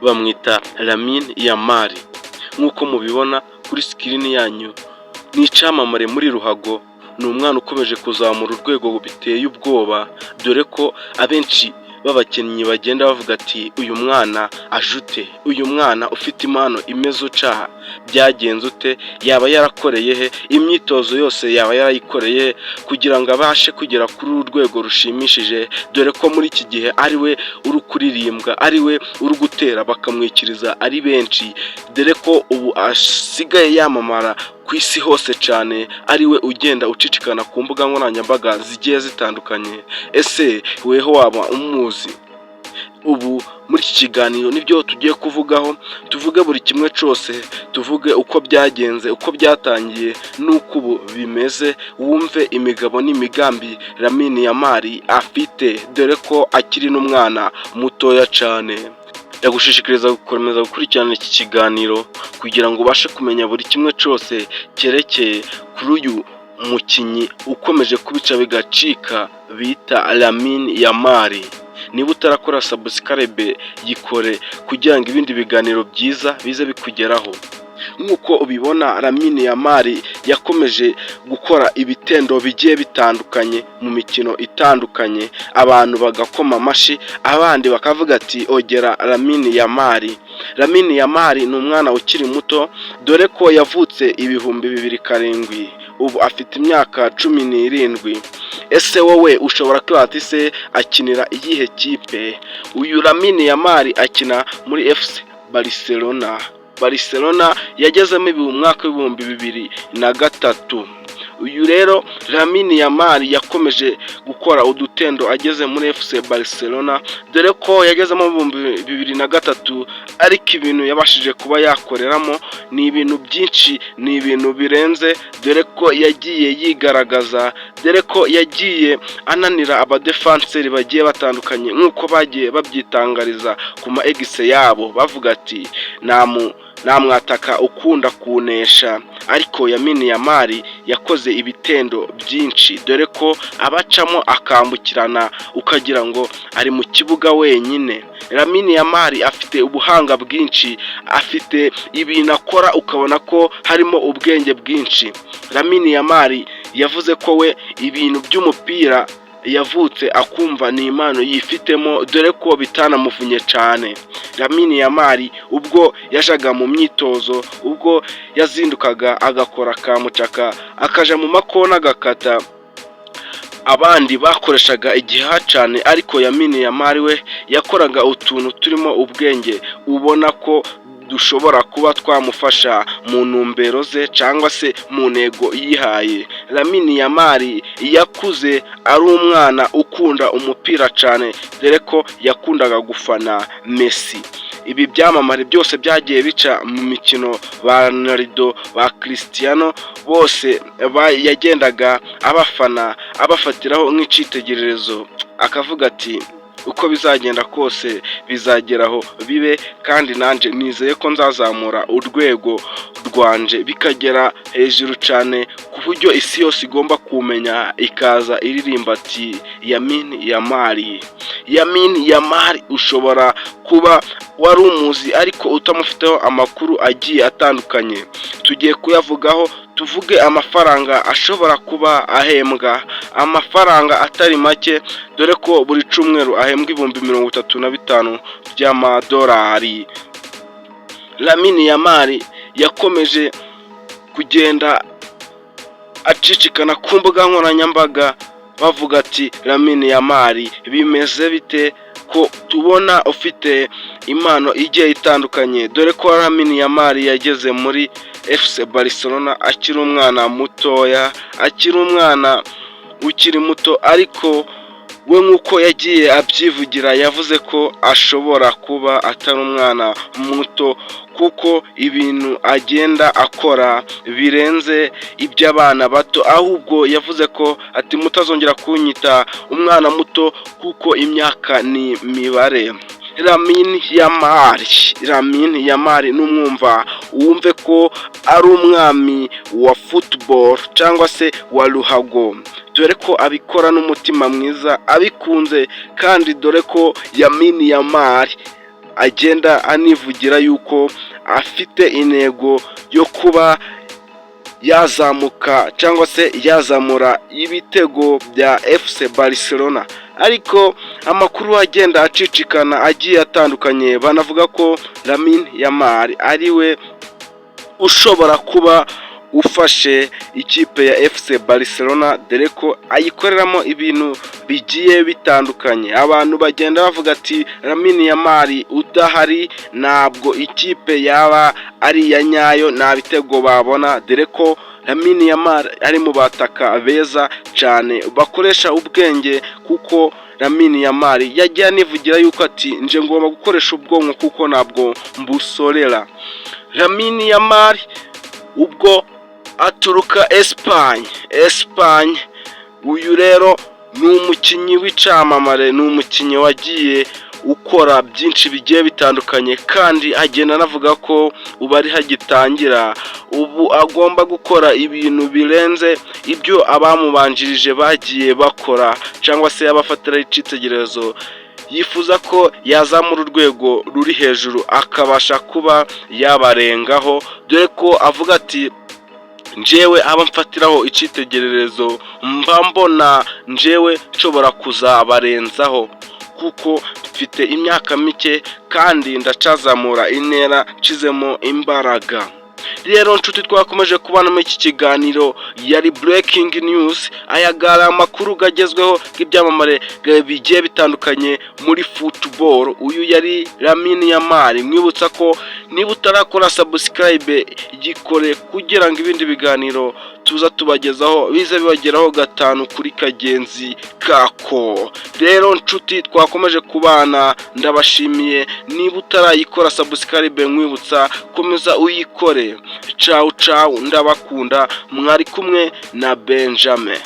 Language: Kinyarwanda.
bamwita Lamine Yamal. Nk'uko mubibona kuri sikirini yanyu, ni icyamamare muri ruhago, ni umwana ukomeje kuzamura urwego biteye ubwoba, dore ko abenshi b'abakinnyi bagenda bavuga ati uyu mwana ajute, uyu mwana ufite impano imeze ucaha, byagenze ute, yaba yarakoreye he, imyitozo yose yaba yarayikoreye kugira ngo abashe kugera kuri uru rwego rushimishije, dore ko muri iki gihe ari we uri kuririmbwa, ari we uri gutera bakamwikiriza ari benshi, dore ko ubu asigaye yamamara ku isi hose cyane, ari we ugenda ucicikana ku mbuga nkoranyambaga zigiye zitandukanye. Ese weho waba umuzi? Ubu muri iki kiganiro nibyo tugiye kuvugaho, tuvuge buri kimwe cyose, tuvuge uko byagenze, uko byatangiye n'uko ubu bimeze, wumve imigabo n'imigambi Lamine Yamal afite, dore ko akiri n'umwana mutoya cyane. Ndagushishikariza gukomeza gukurikirana iki kiganiro kugira ngo ubashe kumenya buri kimwe cyose cyerekeye kuri uyu mukinnyi ukomeje kubica bigacika bita Lamine Yamal. Niba utarakora subscribe yikore kugira ngo ibindi biganiro byiza bize bikugeraho. Nk'uko ubibona, Lamine Yamal yakomeje gukora ibitendo bigiye bitandukanye mu mikino itandukanye, abantu bagakoma amashi, abandi bakavuga ati ogera Lamine Yamal. Lamine Yamal ni umwana ukiri muto, dore ko yavutse 2007, ubu afite imyaka 17. Ese wowe ushobora kwibaza ati se akinira iyihe kipe? Uyu Lamine Yamal akina muri FC Barcelona yagezemo mu mwaka w'2003. Uyu rero Lamine Yamal yakomeje gukora udutendo ageze muri FC Barcelona, dore ko yagezemo mu 2003, ariko ibintu yabashije kuba yakoreramo ni ibintu byinshi, ni ibintu birenze, dore ko yagiye yigaragaza, dore ko yagiye ananira abadefanseri bagiye batandukanye, nk'uko bagiye babyitangariza ku ma egise yabo, bavuga ati namwataka ukunda kunesha. Ariko Lamine Yamal yakoze ibitendo byinshi, dore ko abacamo akambukirana ukagira ngo ari mu kibuga wenyine. Lamine Yamal afite ubuhanga bwinshi, afite ibintu akora ukabona ko harimo ubwenge bwinshi. Lamine Yamal yavuze ko we ibintu by'umupira yavutse akumva ni impano yifitemo, dore ko bitanamuvunye cyane. Lamine Yamal ubwo yajaga mu myitozo, ubwo yazindukaga agakora kamucaka, akaja mu makona agakata, abandi bakoreshaga igihaha cyane, ariko Lamine Yamal we yakoraga utuntu turimo ubwenge, ubona ko dushobora kuba twamufasha mu ntumbero ze cyangwa se mu ntego yihaye. Lamine Yamal yakuze ari umwana ukunda umupira cyane, dore ko yakundaga gufana Messi. Ibi byamamare byose byagiye bica mu mikino, ba Ronaldo, ba Cristiano, bose yagendaga abafana, abafatiraho nk'icitegererezo, akavuga ati uko bizagenda kose bizageraho bibe, kandi nanje nizeye ko nzazamura urwego rwanje bikagera hejuru cyane, ku buryo isi yose igomba kumenya, ikaza iririmba ati Lamine Yamal. Lamine Yamal ushobora kuba wari umuzi ariko utamufiteho amakuru agiye atandukanye, tugiye kuyavugaho. Tuvuge amafaranga ashobora kuba ahembwa, amafaranga atari make, dore ko buri cyumweru ahembwa 35,000 by'amadolari. Lamine Yamal yakomeje kugenda acicikana ku mbuga nkoranyambaga, bavuga ati Lamine Yamal bimeze bite ko tubona ufite impano igiye itandukanye, dore ko Lamine Yamal yageze muri FC Barcelona akiri umwana mutoya, akiri umwana ukiri muto, ariko we nk'uko yagiye abyivugira yavuze ko ashobora kuba atari umwana muto, kuko ibintu agenda akora birenze iby'abana bato, ahubwo yavuze ko ati mutazongera kunyita umwana muto kuko imyaka ni mibare. Lamine Yamal n'umwumva wumve ko ari umwami wa football cyangwa se wa ruhago, dore ko abikora n'umutima mwiza abikunze, kandi dore ko Lamine Yamal agenda anivugira yuko afite intego yo kuba yazamuka cyangwa se yazamura ibitego bya FC Barcelona, ariko amakuru agenda acicikana agiye atandukanye, banavuga ko Lamine Yamal ariwe ushobora kuba ufashe ikipe ya FC Barcelona, dore ko ayikoreramo ibintu bigiye bitandukanye. Abantu bagenda bavuga ati Lamine Yamal udahari ntabwo ikipe yaba ari iya nyayo, nta bitego babona, dore ko Lamine Yamal ari mu bataka beza cyane bakoresha ubwenge, kuko Lamine Yamal yagiye anivugira yuko ati nje ngomba gukoresha ubwonko kuko ntabwo mbusorera. Lamine Yamal ubwo aturuka Espagne, uyu rero ni umukinnyi w'icyamamare, ni umukinnyi wagiye ukora byinshi bigiye bitandukanye, kandi agenda anavuga ko ubu ari hagitangira, ubu agomba gukora ibintu birenze ibyo abamubanjirije bagiye bakora, cyangwa se abafatiraho icyitegererezo. Yifuza ko yazamura urwego ruri hejuru akabasha kuba yabarengaho, dore ko avuga ati njyewe aba mfatiraho icyitegererezo mba mbona njyewe nshobora kuzabarenzaho, kuko mfite imyaka mike kandi ndacazamura intera nshizemo imbaraga. Rero nshuti, twakomeje kubana muri iki kiganiro, yari breaking news, ayagara amakuru gagezweho y'ibyamamare bigiye bitandukanye muri football. Uyu yari Lamine Yamal. Mwibutsa ko niba utarakora subscribe igikore, kugira ngo ibindi biganiro tuza tubagezaho bize bibageraho gatanu kuri kagenzi kako. Rero nshuti, twakomeje kubana, ndabashimiye. Niba utarayikora subscribe, mwibutsa komeza uyikore. Ciao ciao, ndabakunda. Mwari kumwe na Benjamin.